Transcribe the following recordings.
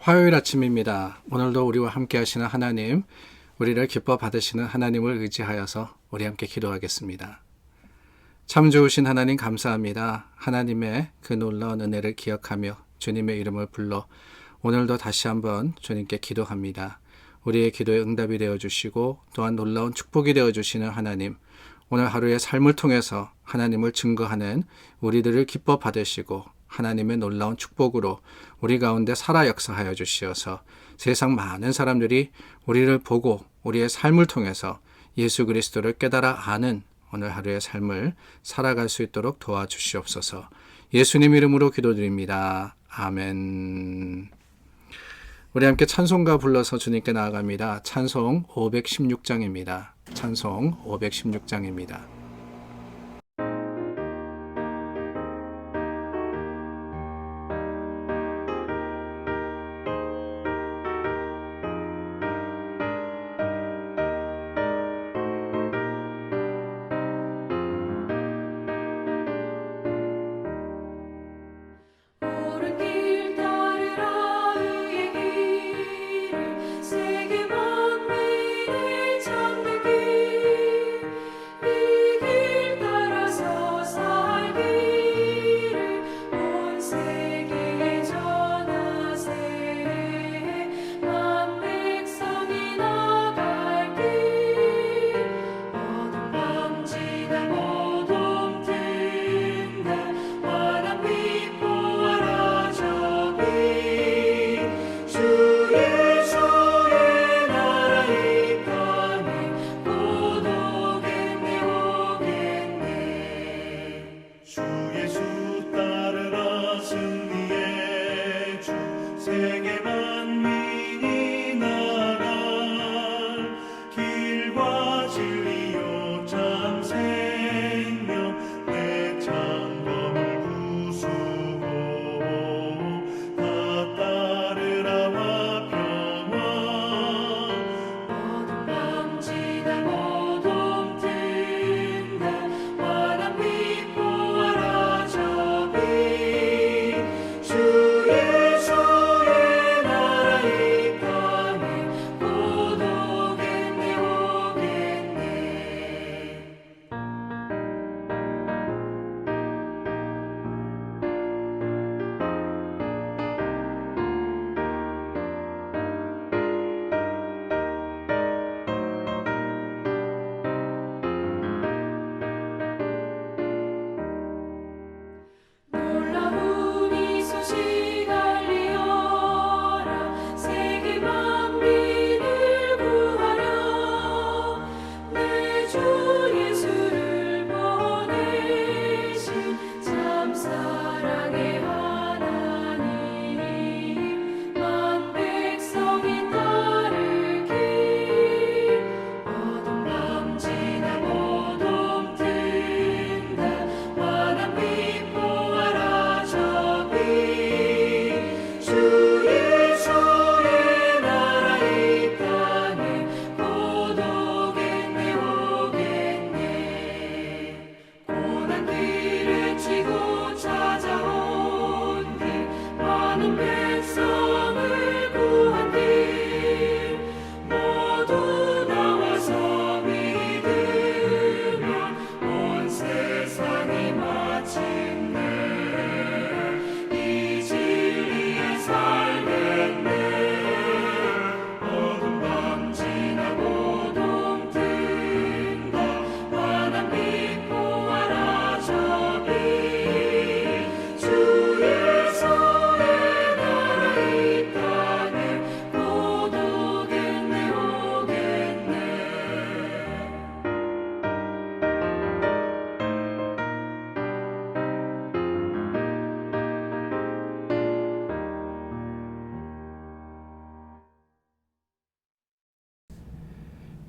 화요일 아침입니다. 오늘도 우리와 함께 하시는 하나님, 우리를 기뻐 받으시는 하나님을 의지하여서 우리 함께 기도하겠습니다. 참 좋으신 하나님 감사합니다. 하나님의 그 놀라운 은혜를 기억하며 주님의 이름을 불러 오늘도 다시 한번 주님께 기도합니다. 우리의 기도에 응답이 되어주시고 또한 놀라운 축복이 되어주시는 하나님, 오늘 하루의 삶을 통해서 하나님을 증거하는 우리들을 기뻐 받으시고 하나님의 놀라운 축복으로 우리 가운데 살아 역사하여 주시어서 세상 많은 사람들이 우리를 보고 우리의 삶을 통해서 예수 그리스도를 깨달아 아는 오늘 하루의 삶을 살아갈 수 있도록 도와주시옵소서. 예수님 이름으로 기도드립니다. 아멘. 우리 함께 찬송가 불러서 주님께 나아갑니다. 찬송 516장입니다. 찬송 516장입니다.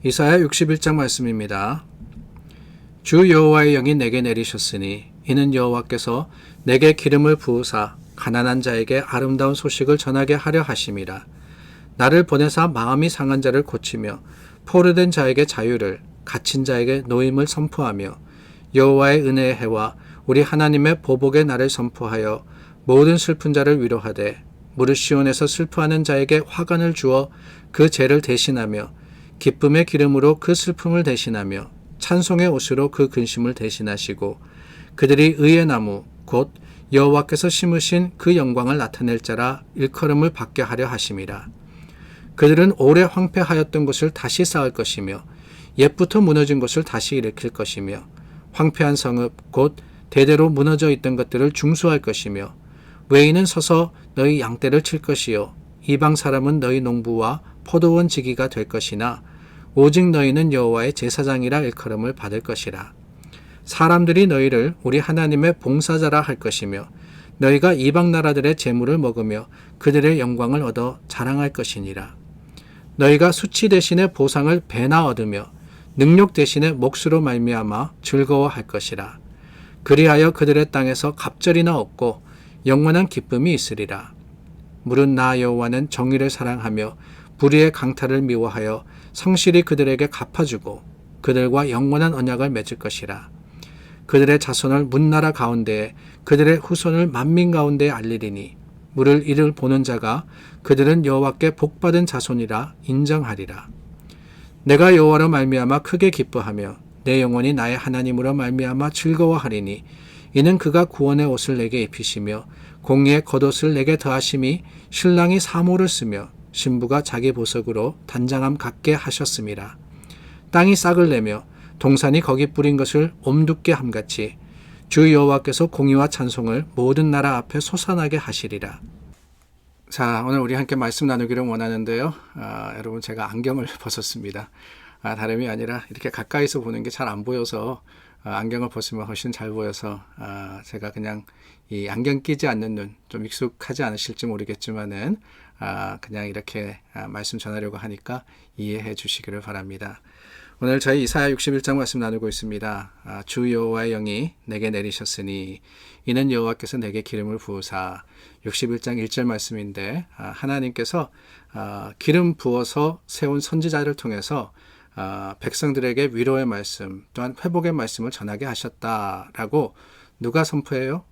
이사야 61장 말씀입니다. 주 여호와의 영이 내게 내리셨으니 이는 여호와께서 내게 기름을 부으사 가난한 자에게 아름다운 소식을 전하게 하려 하심이라. 나를 보내사 마음이 상한 자를 고치며 포로된 자에게 자유를, 갇힌 자에게 노임을 선포하며 여호와의 은혜의 해와 우리 하나님의 보복의 날을 선포하여 모든 슬픈 자를 위로하되 무릇 시온에서 슬퍼하는 자에게 화관을 주어 그 죄를 대신하며 기쁨의 기름으로 그 슬픔을 대신하며 찬송의 옷으로 그 근심을 대신하시고 그들이 의의 나무 곧 여호와께서 심으신 그 영광을 나타낼 자라 일컬음을 받게 하려 하심이라. 그들은 오래 황폐하였던 것을 다시 쌓을 것이며 옛부터 무너진 것을 다시 일으킬 것이며 황폐한 성읍 곧 대대로 무너져 있던 것들을 중수할 것이며 외인은 서서 너희 양떼를 칠 것이요 이방 사람은 너희 농부와 포도원 지기가 될 것이나 오직 너희는 여호와의 제사장이라 일컬음을 받을 것이라. 사람들이 너희를 우리 하나님의 봉사자라 할 것이며 너희가 이방 나라들의 재물을 먹으며 그들의 영광을 얻어 자랑할 것이니라. 너희가 수치 대신에 보상을 배나 얻으며 능력 대신에 몫으로 말미암아 즐거워할 것이라. 그리하여 그들의 땅에서 갑절이나 얻고 영원한 기쁨이 있으리라. 무릇 나 여호와는 정의를 사랑하며 불의의 강탈을 미워하여 성실히 그들에게 갚아주고 그들과 영원한 언약을 맺을 것이라. 그들의 자손을 문나라 가운데에 그들의 후손을 만민 가운데에 알리리니 물을 이를 보는 자가 그들은 여호와께 복받은 자손이라 인정하리라. 내가 여호와로 말미암아 크게 기뻐하며 내 영혼이 나의 하나님으로 말미암아 즐거워하리니 이는 그가 구원의 옷을 내게 입히시며 공의의 겉옷을 내게 더하심이 신랑이 사모를 쓰며 신부가 자기 보석으로 단장함 갖게 하셨음이라. 땅이 싹을 내며 동산이 거기 뿌린 것을 옴둡게 함같이 주 여호와께서 공의와 찬송을 모든 나라 앞에 솟아나게 하시리라. 자, 오늘 우리 함께 말씀 나누기를 원하는데요. 여러분 제가 안경을 벗었습니다. 다름이 아니라 이렇게 가까이서 보는 게 잘 안 보여서 안경을 벗으면 훨씬 잘 보여서 제가 그냥 이 안경 끼지 않는 눈 좀 익숙하지 않으실지 모르겠지만은 그냥 이렇게 말씀 전하려고 하니까 이해해 주시기를 바랍니다. 오늘 저희 이사야 61장 말씀 나누고 있습니다. 주 여호와의 영이 내게 내리셨으니 이는 여호와께서 내게 기름을 부으사 61장 1절 말씀인데 하나님께서 기름 부어서 세운 선지자를 통해서 백성들에게 위로의 말씀 또한 회복의 말씀을 전하게 하셨다라고 누가 선포해요?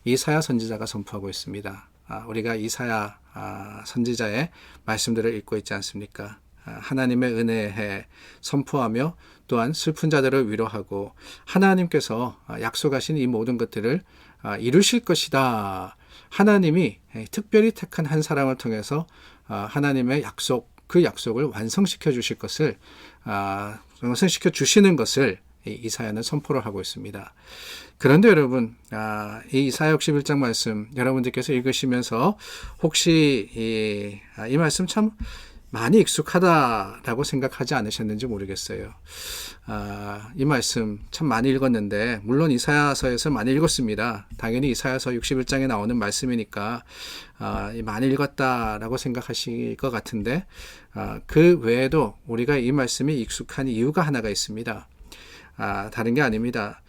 이사야 선지자가 선포하고 있습니다. 우리가 이사야 선지자의 말씀들을 읽고 있지 않습니까? 하나님의 은혜에 선포하며 또한 슬픈 자들을 위로하고 하나님께서 약속하신 이 모든 것들을 이루실 것이다. 하나님이 특별히 택한 한 사람을 통해서 하나님의 약속, 그 약속을 완성시켜 주실 것을 완성시켜 주시는 것을 이사야는 선포를 하고 있습니다. 그런데 여러분, 이 이사야 61장 말씀 여러분들께서 읽으시면서 혹시 이 말씀 참 많이 익숙하다라고 생각하지 않으셨는지 모르겠어요. 이 말씀 참 많이 읽었는데 물론 이사야서에서 많이 읽었습니다. 당연히 이사야서 61장에 나오는 말씀이니까 많이 읽었다라고 생각하실 것 같은데 그 외에도 우리가 이 말씀이 익숙한 이유가 하나가 있습니다. 다른 게 아닙니다.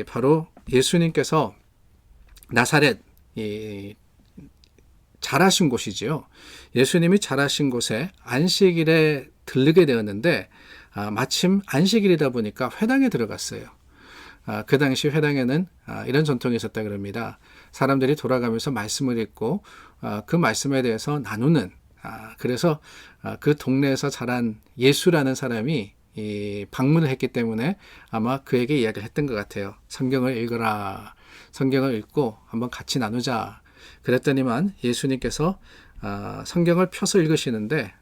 바로 예수님께서 나사렛 자라신 곳이지요. 예수님이 자라신 곳에 안식일에 들르게 되었는데 마침 안식일이다 보니까 회당에 들어갔어요. 그 당시 회당에는 이런 전통이 있었다 그럽니다. 사람들이 돌아가면서 말씀을 읽고 그 말씀에 대해서 나누는 그래서 그 동네에서 자란 예수라는 사람이 방문을 했기 때문에 아마 그에게 이야기를 했던 것 같아요. 성경을 읽어라. 성경을 읽고 한번 같이 나누자. 그랬더니만 예수님께서 성경을 펴서 읽으시는데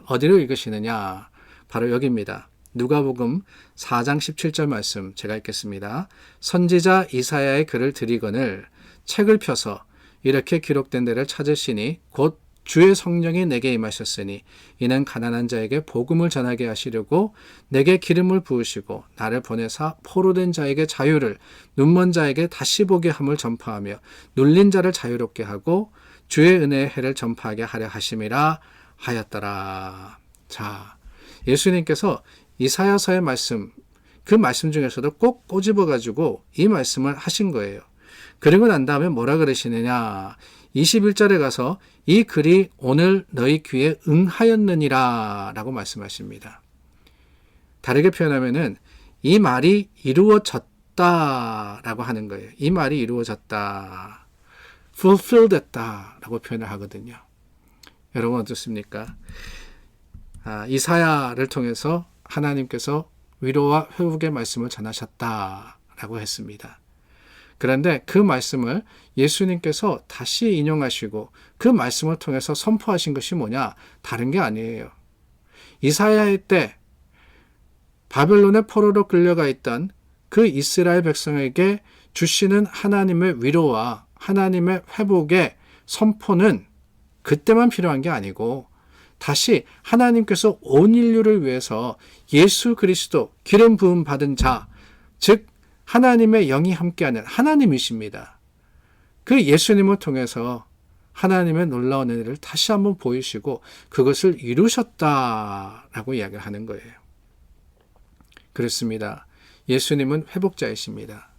어디로 읽으시느냐? 바로 여기입니다. 누가복음 4장 17절 말씀 제가 읽겠습니다. 선지자 이사야의 글을 드리거늘 책을 펴서 이렇게 기록된 데를 찾으시니 곧 주의 성령이 내게 임하셨으니 이는 가난한 자에게 복음을 전하게 하시려고 내게 기름을 부으시고 나를 보내사 포로된 자에게 자유를 눈먼 자에게 다시 보게 함을 전파하며 눌린 자를 자유롭게 하고 주의 은혜의 해를 전파하게 하려 하심이라 하였더라. 자, 예수님께서 이사야서의 말씀, 그 말씀 중에서도 꼭 꼬집어가지고 이 말씀을 하신 거예요. 그리고 난 다음에 뭐라 그러시느냐? 21절에 가서 이 글이 오늘 너희 귀에 응하였느니라 라고 말씀하십니다. 다르게 표현하면은 이 말이 이루어졌다 라고 하는 거예요. 이 말이 이루어졌다. fulfill 됐다라고 표현을 하거든요. 여러분 어떻습니까? 이사야를 통해서 하나님께서 위로와 회복의 말씀을 전하셨다라고 했습니다. 그런데 그 말씀을 예수님께서 다시 인용하시고 그 말씀을 통해서 선포하신 것이 뭐냐? 다른 게 아니에요. 이사야의 때 바벨론의 포로로 끌려가 있던 그 이스라엘 백성에게 주시는 하나님의 위로와 하나님의 회복의 선포는 그때만 필요한 게 아니고 다시 하나님께서 온 인류를 위해서 예수 그리스도 기름 부음 받은 자, 즉 하나님의 영이 함께하는 하나님이십니다. 그 예수님을 통해서 하나님의 놀라운 은혜를 다시 한번 보이시고 그것을 이루셨다라고 이야기를 하는 거예요. 그렇습니다. 예수님은 회복자이십니다.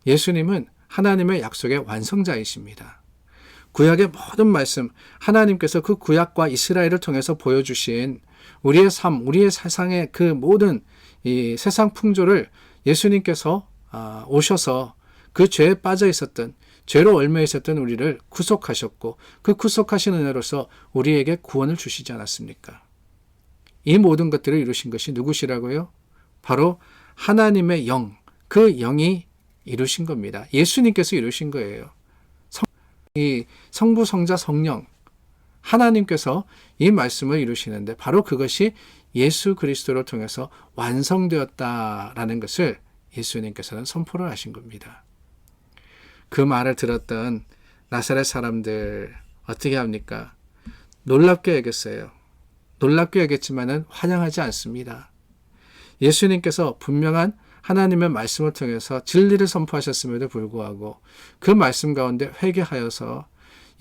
예수님은 하나님의 약속의 완성자이십니다. 구약의 모든 말씀, 하나님께서 그 구약과 이스라엘을 통해서 보여주신 우리의 삶, 우리의 세상의 그 모든 이 세상 풍조를 예수님께서 오셔서 그 죄에 빠져 있었던, 죄로 얽매여 있었던 우리를 구속하셨고 그 구속하신 은혜로서 우리에게 구원을 주시지 않았습니까? 이 모든 것들을 이루신 것이 누구시라고요? 바로 하나님의 영, 그 영이 이루신 겁니다. 예수님께서 이루신 거예요. 이 성부, 성자, 성령 하나님께서 이 말씀을 이루시는데 바로 그것이 예수 그리스도를 통해서 완성되었다라는 것을 예수님께서는 선포를 하신 겁니다. 그 말을 들었던 나사렛 사람들 어떻게 합니까? 놀랍게 여겼어요. 놀랍게 여겼지만은 환영하지 않습니다. 예수님께서 분명한 하나님의 말씀을 통해서 진리를 선포하셨음에도 불구하고 그 말씀 가운데 회개하여서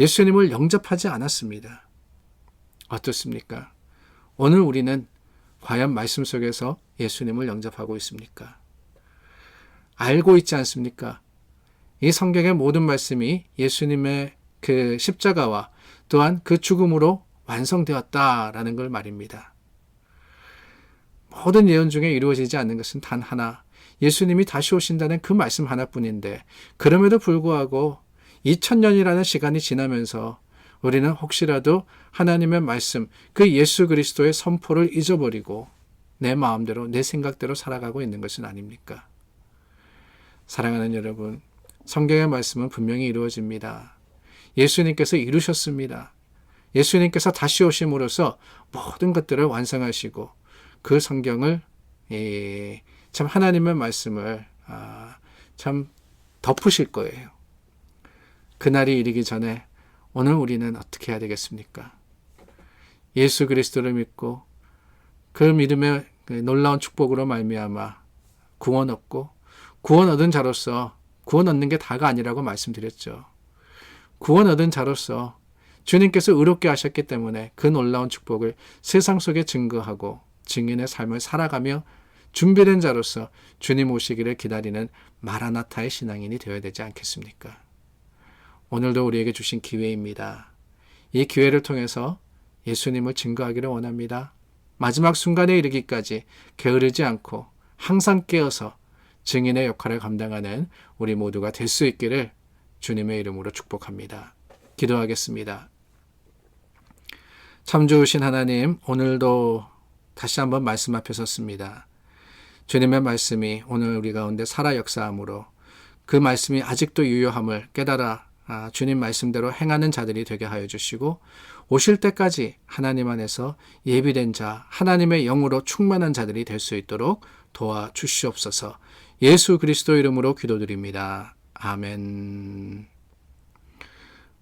예수님을 영접하지 않았습니다. 어떻습니까? 오늘 우리는 과연 말씀 속에서 예수님을 영접하고 있습니까? 알고 있지 않습니까? 이 성경의 모든 말씀이 예수님의 그 십자가와 또한 그 죽음으로 완성되었다라는 걸 말입니다. 모든 예언 중에 이루어지지 않는 것은 단 하나, 예수님이 다시 오신다는 그 말씀 하나뿐인데 그럼에도 불구하고 2000년이라는 시간이 지나면서 우리는 혹시라도 하나님의 말씀, 그 예수 그리스도의 선포를 잊어버리고 내 마음대로, 내 생각대로 살아가고 있는 것은 아닙니까? 사랑하는 여러분, 성경의 말씀은 분명히 이루어집니다. 예수님께서 이루셨습니다. 예수님께서 다시 오심으로써 모든 것들을 완성하시고 그 성경을 참 하나님의 말씀을 참 덮으실 거예요. 그날이 이르기 전에 오늘 우리는 어떻게 해야 되겠습니까? 예수 그리스도를 믿고 그 믿음의 놀라운 축복으로 말미암아 구원 얻고 구원 얻은 자로서 구원 얻는 게 다가 아니라고 말씀드렸죠. 구원 얻은 자로서 주님께서 의롭게 하셨기 때문에 그 놀라운 축복을 세상 속에 증거하고 증인의 삶을 살아가며 준비된 자로서 주님 오시기를 기다리는 마라나타의 신앙인이 되어야 되지 않겠습니까? 오늘도 우리에게 주신 기회입니다. 이 기회를 통해서 예수님을 증거하기를 원합니다. 마지막 순간에 이르기까지 게으르지 않고 항상 깨어서 증인의 역할을 감당하는 우리 모두가 될 수 있기를 주님의 이름으로 축복합니다. 기도하겠습니다. 참 좋으신 하나님, 오늘도 다시 한번 말씀 앞에 섰습니다. 주님의 말씀이 오늘 우리 가운데 살아 역사함으로 그 말씀이 아직도 유효함을 깨달아 주님 말씀대로 행하는 자들이 되게 하여 주시고 오실 때까지 하나님 안에서 예비된 자, 하나님의 영으로 충만한 자들이 될 수 있도록 도와주시옵소서. 예수 그리스도 이름으로 기도드립니다. 아멘.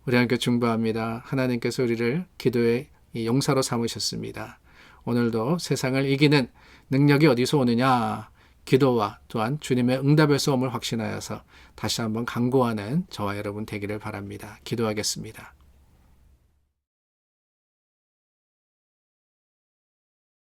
우리 함께 중보합니다. 하나님께서 우리를 기도의 용사로 삼으셨습니다. 오늘도 세상을 이기는 능력이 어디서 오느냐? 기도와 또한 주님의 응답에서 옴을 확신하여서 다시 한번 간구하는 저와 여러분 되기를 바랍니다. 기도하겠습니다.